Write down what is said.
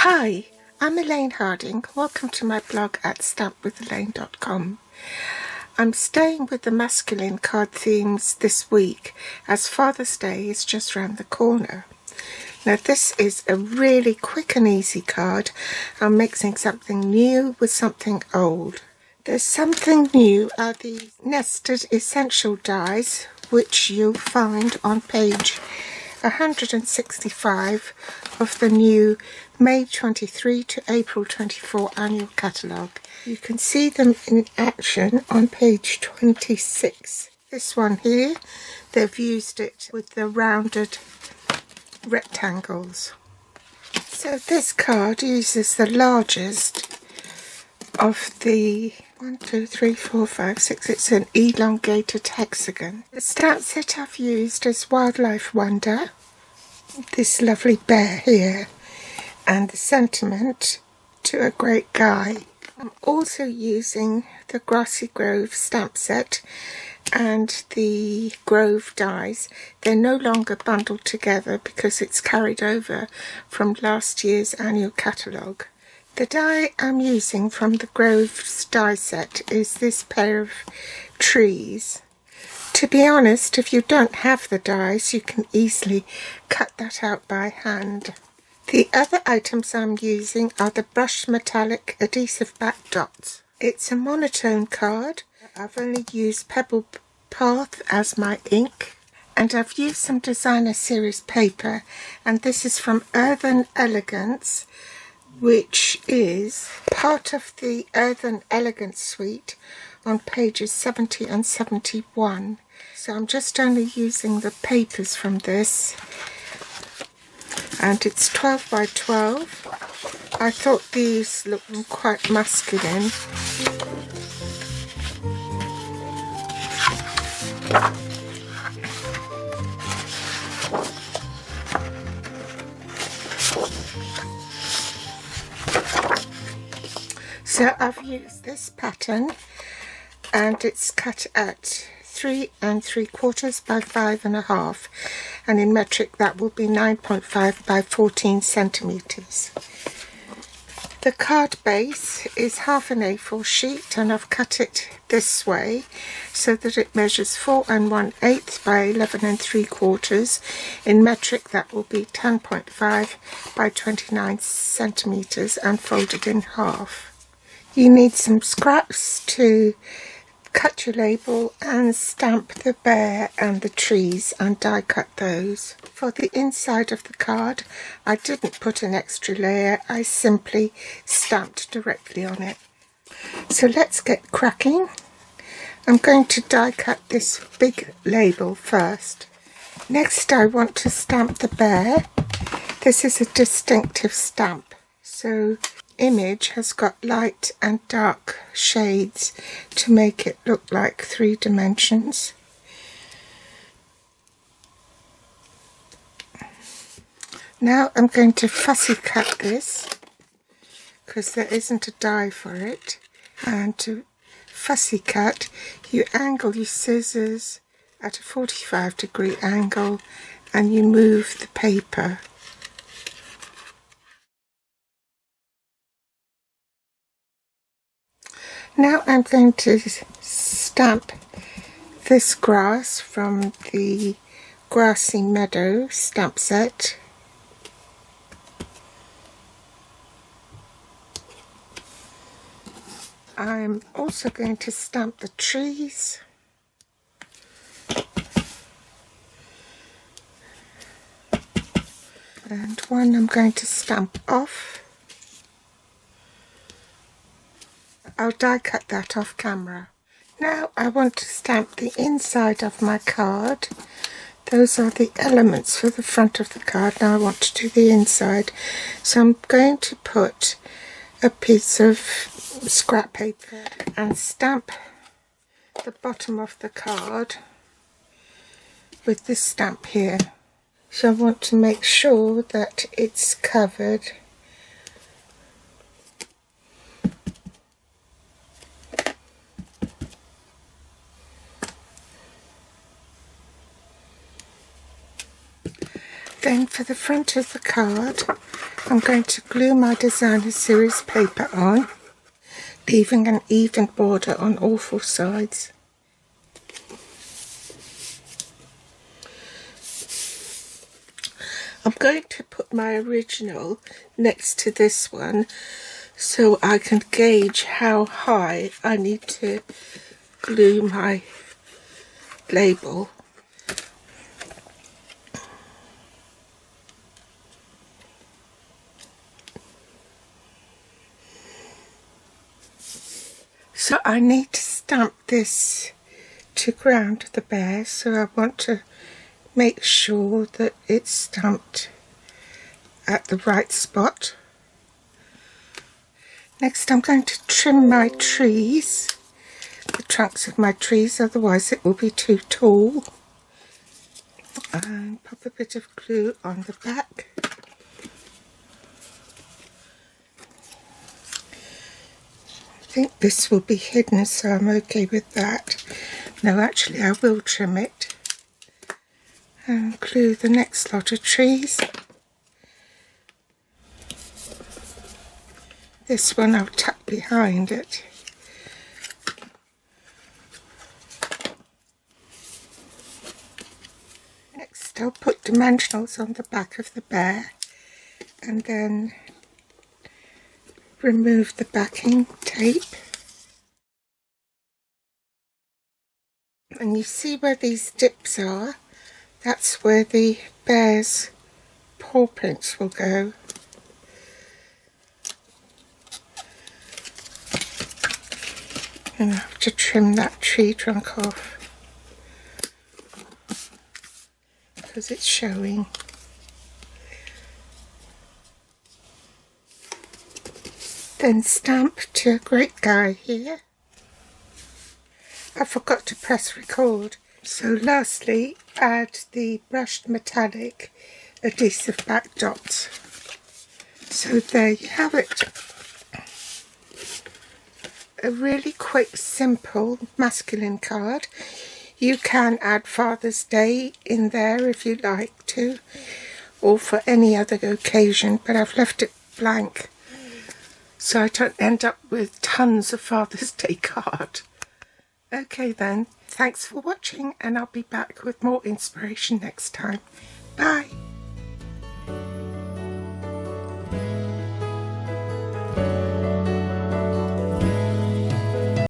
Hi, I'm Elaine Harding. Welcome to my blog at stampwithelaine.com. I'm staying with the masculine card themes this week as Father's Day is just round the corner. Now this is a really quick and easy card. I'm mixing something new with something old. There's something new are the nested essential dies, which you'll find on page 165 of the new May 23 to April 24 annual catalogue. You can see them in action on page 26. This one here, they've used it with the rounded rectangles. So this card uses the largest of the 1, 2, 3, 4, 5, 6. It's an elongated hexagon. The stamp set I've used is Wildlife Wonder, this lovely bear here, and the sentiment to a great guy. I'm also using the Grassy Grove stamp set and the Grove dies. They're no longer bundled together because it's carried over from last year's annual catalogue. The die I'm using from the Grove's die set is this pair of trees. To be honest, if you don't have the dies, you can easily cut that out by hand. The other items I'm using are the brushed metallic adhesive back dots. It's a monotone card. I've only used Pebble Path as my ink, and I've used some designer series paper, and this is from Earthen Elegance, which is part of the Earthen Elegance suite on pages 70 and 71. So I'm just only using the papers from this, and it's 12 by 12. I thought these looked quite masculine. So I've used this pattern, and it's cut at 3 3/4 by 5.5, and in metric that will be 9.5 by 14 centimeters. The card base is half an A4 sheet, and I've cut it this way so that it measures 4 1/8 by 11 3/4. In metric that will be 10.5 by 29 centimeters and folded in half. You need some scraps to cut your label and stamp the bear and the trees and die cut those. For the inside of the card, I didn't put an extra layer, I simply stamped directly on it. So let's get cracking. I'm going to die cut this big label first. Next I want to stamp the bear. This is a distinctive stamp, so image has got light and dark shades to make it look like 3 dimensions. Now I'm going to fussy cut this because there isn't a die for it, and to fussy cut you angle your scissors at a 45-degree angle and you move the paper. Now I'm going to stamp this grass from the Grassy Meadow stamp set. I'm also going to stamp the trees. And one I'm going to stamp off. I'll die cut that off camera. Now I want to stamp the inside of my card. Those are the elements for the front of the card. Now I want to do the inside. So I'm going to put a piece of scrap paper and stamp the bottom of the card with this stamp here. So I want to make sure that it's covered. Then for the front of the card, I'm going to glue my Designer Series paper on, leaving an even border on all four sides. I'm going to put my original next to this one so I can gauge how high I need to glue my label. So I need to stamp this to ground the bear, so I want to make sure that it's stamped at the right spot. Next I'm going to trim my trees, the trunks of my trees, otherwise it will be too tall. And pop a bit of glue on the back. I think this will be hidden, so I'm okay with that. No, actually I will trim it. And glue the next lot of trees. This one I'll tuck behind it. Next I'll put dimensionals on the back of the bear and then remove the backing tape. And you see where these dips are? That's where the bear's paw prints will go. And I have to trim that tree trunk off because it's showing. Then stamp to Great Guy here. I forgot to press record. So lastly, add the brushed metallic adhesive back dots. So there you have it. A really quick, simple masculine card. You can add Father's Day in there if you like to, or for any other occasion, but I've left it blank so I don't end up with tons of Father's Day card. Okay then, thanks for watching, and I'll be back with more inspiration next time. Bye!